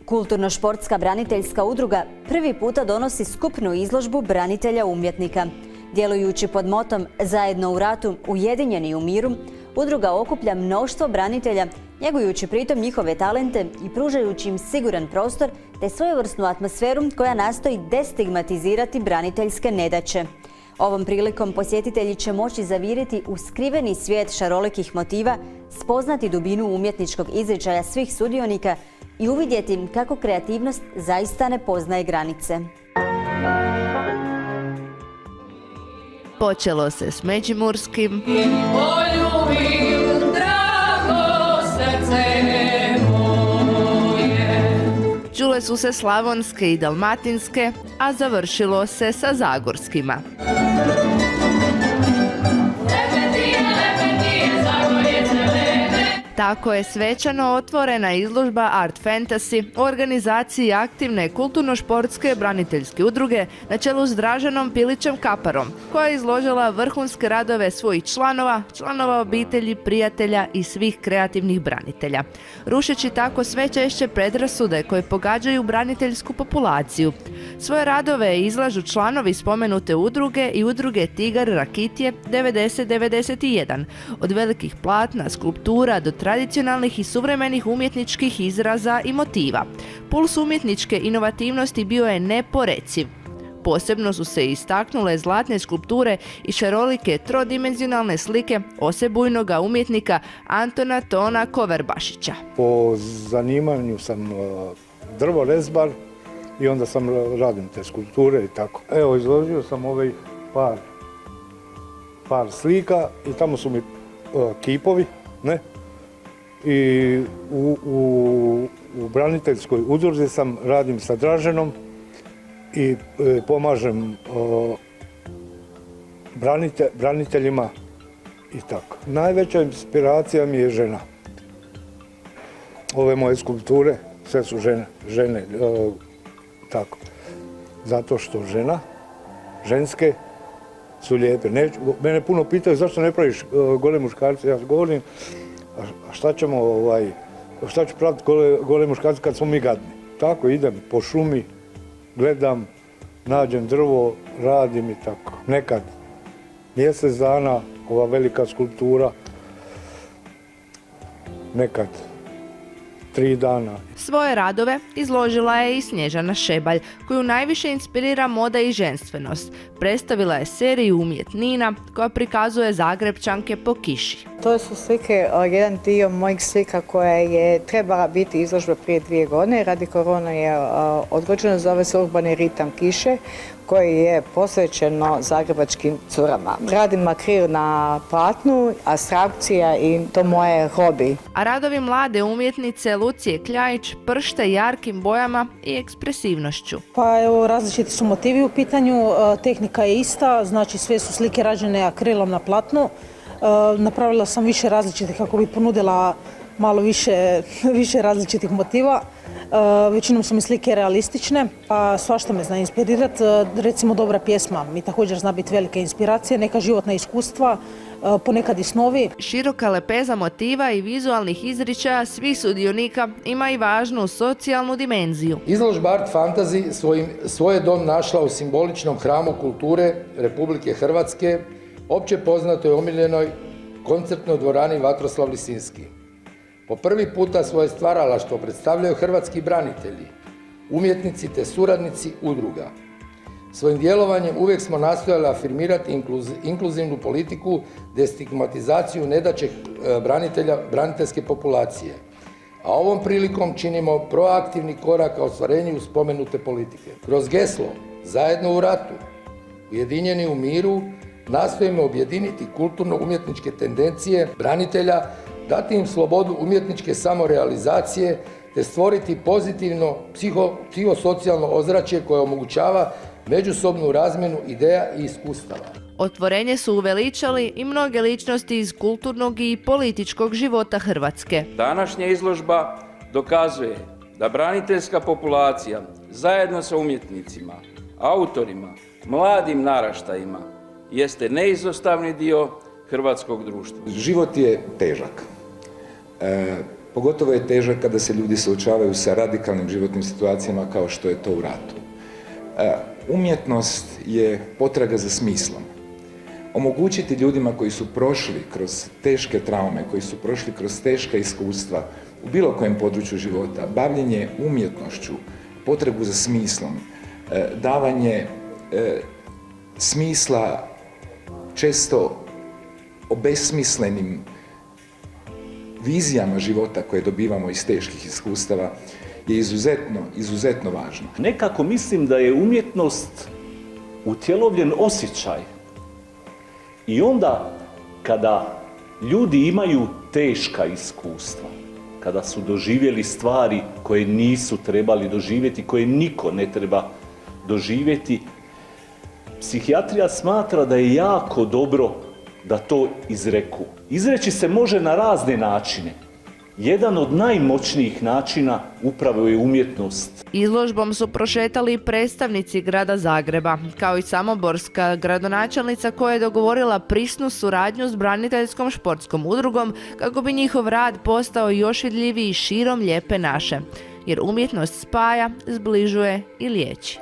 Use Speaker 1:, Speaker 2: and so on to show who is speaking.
Speaker 1: Kulturno-športska braniteljska udruga prvi puta donosi skupnu izložbu branitelja umjetnika. Djelujući pod motom Zajedno u ratu, ujedinjeni u miru, udruga okuplja mnoštvo branitelja, njegujući pritom njihove talente i pružajući im siguran prostor te svojevrsnu atmosferu koja nastoji destigmatizirati braniteljske nedaće. Ovom prilikom posjetitelji će moći zaviriti u skriveni svijet šarolikih motiva, spoznati dubinu umjetničkog izričaja svih sudionika i uvidjeti kako kreativnost zaista ne poznaje granice.
Speaker 2: Počelo se s međimurskim, čule su se slavonske i dalmatinske, a završilo se sa zagorskima. Tako je svečano otvorena izložba Art Fantasy u organizaciji aktivne kulturno-športske braniteljske udruge na čelu s Draženom Pilićem Kaparom, koja je izložila vrhunske radove svojih članova obitelji, prijatelja i svih kreativnih branitelja, rušeći tako sve češće predrasude koje pogađaju braniteljsku populaciju. Svoje radove izlažu članovi spomenute udruge i udruge Tigar Rakitje 9091, od velikih platna, skulptura do tradicionalnih i suvremenih umjetničkih izraza i motiva. Puls umjetničke inovativnosti bio je neporeciv. Posebno su se istaknule zlatne skulpture i šarolike trodimenzionalne slike osebujnoga umjetnika Antona Tona Koverbašića.
Speaker 3: Po zanimanju sam drvorezbar i onda sam radim te skulpture i tako. Evo, izložio sam ovaj par slika i tamo su mi kipovi, ne? I u braniteljskoj udruzi radim sa Draženom i pomažem braniteljima i tako. Najveća inspiracija mi je žena. Ove moje skulpture, sve su žene, tako. Zato što ženske su lijepe. Mene puno pitaju zašto ne praviš gole muškarce, ja govorim, a šta ću praviti gole muškarce kad smo mi gadni? Tako idem po šumi, gledam, nađem drvo, radim i tako. Nekad mjesec dana, ova velika skulptura, nekad 3 dana.
Speaker 2: Svoje radove izložila je i Snježana Šebalj, koju najviše inspirira moda i ženstvenost. Predstavila je seriju Umjetnina koja prikazuje Zagrebčanke po kiši.
Speaker 4: To su slike, jedan dio mojih slika koja je trebala biti izložba prije 2 godine. Radi korona je odgođeno, zove se Urbani ritam kiše, koji je posvećeno zagrebačkim curama. Radim akril na platnu, abstrakcija i to moje hobi.
Speaker 2: A radovi mlade umjetnice Lucije Kljajić pršte jarkim bojama i ekspresivnošću.
Speaker 5: Pa evo, različiti su motivi u pitanju, tehnika je ista, znači sve su slike rađene akrilom na platnu. Napravila sam više različitih kako bi ponudila malo više različitih motiva. Većinom su mi slike realistične, pa svašta me zna inspirirati. Recimo dobra pjesma mi također zna biti velika inspiracija, neka životna iskustva, ponekad i snovi.
Speaker 2: Široka lepeza motiva i vizualnih izričaja svih sudionika ima i važnu socijalnu dimenziju.
Speaker 6: Izložba Art Fantasy svoj dom našla u simboličnom hramu kulture Republike Hrvatske, opće poznatoj omiljenoj koncertnoj dvorani Vatroslav Lisinski. Po prvi puta svoje stvaralaštvo predstavljaju hrvatski branitelji, umjetnici te suradnici udruga. Svojim djelovanjem uvijek smo nastojali afirmirati inkluzivnu politiku, destigmatizaciju nedaće branitelja, braniteljske populacije. A ovom prilikom činimo proaktivni korak ka ostvarenju spomenute politike. Kroz geslo Zajedno u ratu, ujedinjeni u miru, nastojimo objediniti kulturno-umjetničke tendencije branitelja, dati im slobodu umjetničke samorealizacije te stvoriti pozitivno psihosocijalno ozračje koje omogućava međusobnu razmjenu ideja i iskustava.
Speaker 2: Otvorenje su uveličali i mnoge ličnosti iz kulturnog i političkog života Hrvatske.
Speaker 7: Današnja izložba dokazuje da braniteljska populacija zajedno sa umjetnicima, autorima, mladim naraštajima jeste neizostavni dio hrvatskog društva.
Speaker 8: Život je težak. Pogotovo je težak kada se ljudi suočavaju sa radikalnim životnim situacijama kao što je to u ratu. Umjetnost je potraga za smislom. Omogućiti ljudima koji su prošli kroz teške traume, koji su prošli kroz teška iskustva u bilo kojem području života, bavljenje umjetnošću, potrebu za smislom, davanje smisla često obesmislenim vizijama života koje dobivamo iz teških iskustava je izuzetno važno.
Speaker 9: Nekako mislim da je umjetnost utjelovljen osjećaj. I onda kada ljudi imaju teška iskustva, kada su doživjeli stvari koje nisu trebali doživjeti, koje niko ne treba doživjeti, psihijatrija smatra da je jako dobro da to izreku. Izreći se može na razne načine. Jedan od najmoćnijih načina upravo je umjetnost.
Speaker 2: Izložbom su prošetali predstavnici grada Zagreba, kao i samoborska gradonačelnica koja je dogovorila prisnu suradnju s braniteljskom športskom udrugom kako bi njihov rad postao još vidljiviji širom Lijepe naše. Jer umjetnost spaja, zbližuje i liječi.